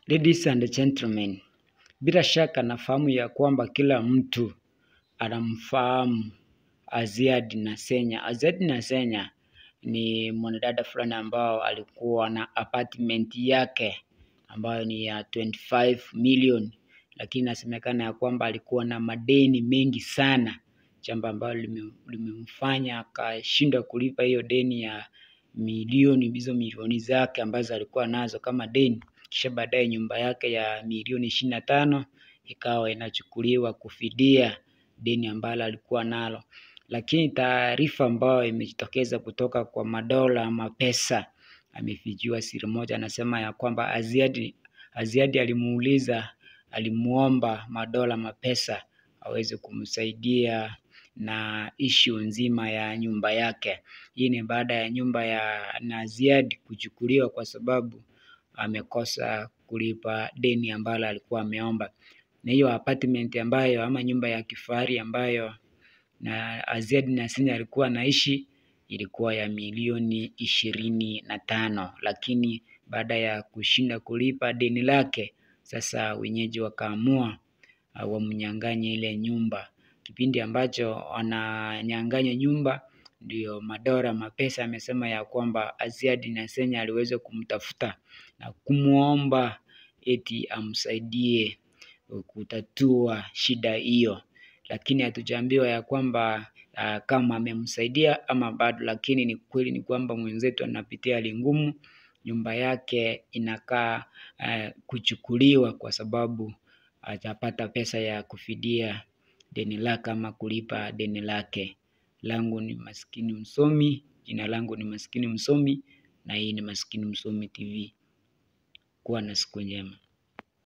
Ladies and gentlemen, bila shaka nafahamu ya kwamba kila mtu anamfahamu Aziad Nasenya. Aziad Nasenya ni mwanadada fulani ambao alikuwa na apartment yake ambayo ni ya 25 million, lakini inasemekana ya kwamba alikuwa na madeni mengi sana, jambo ambalo limemfanya akashindwa kulipa hiyo deni ya milioni zake ambazo alikuwa nazo kama deni. Kisha baadaye nyumba yake ya milioni 25 ikawa inachukuliwa kufidia deni ambalo alikuwa nalo. Lakini taarifa ambayo imejitokeza kutoka kwa madola ama pesa, amefichua siri moja. Anasema ya kwamba Aziad alimuomba madola mapesa aweze kumsaidia na issue nzima ya nyumba yake. Hii ni baada ya nyumba ya Aziad kuchukuliwa kwa sababu amekosa kulipa deni ambalo alikuwa ameomba. Na hiyo apartment ambayo ama nyumba ya kifahari ambayo na Aziad Nasenya alikuwa anaishi ilikuwa ya milioni 25, lakini baada ya kushinda kulipa deni lake, sasa wenyeji wakaamua wamnyang'anye ile nyumba. Kipindi ambacho wananyang'anya nyumba, ndio madola mapesa amesema ya kwamba Aziad Nasenya aliweza kumtafuta na kumuomba eti amsaidie kutatua shida hiyo, lakini hatujaambiwa ya kwamba kama amemsaidia ama bado. Lakini ni kweli ni kwamba mwenzetu anapitia hali ngumu, nyumba yake inakaa kuchukuliwa kwa sababu hajapata pesa ya kufidia deni lake ama kulipa deni lake. Langu ni Maskini Msomi, jina langu ni Maskini Msomi, na hii ni Maskini Msomi TV. Kuwa na siku njema.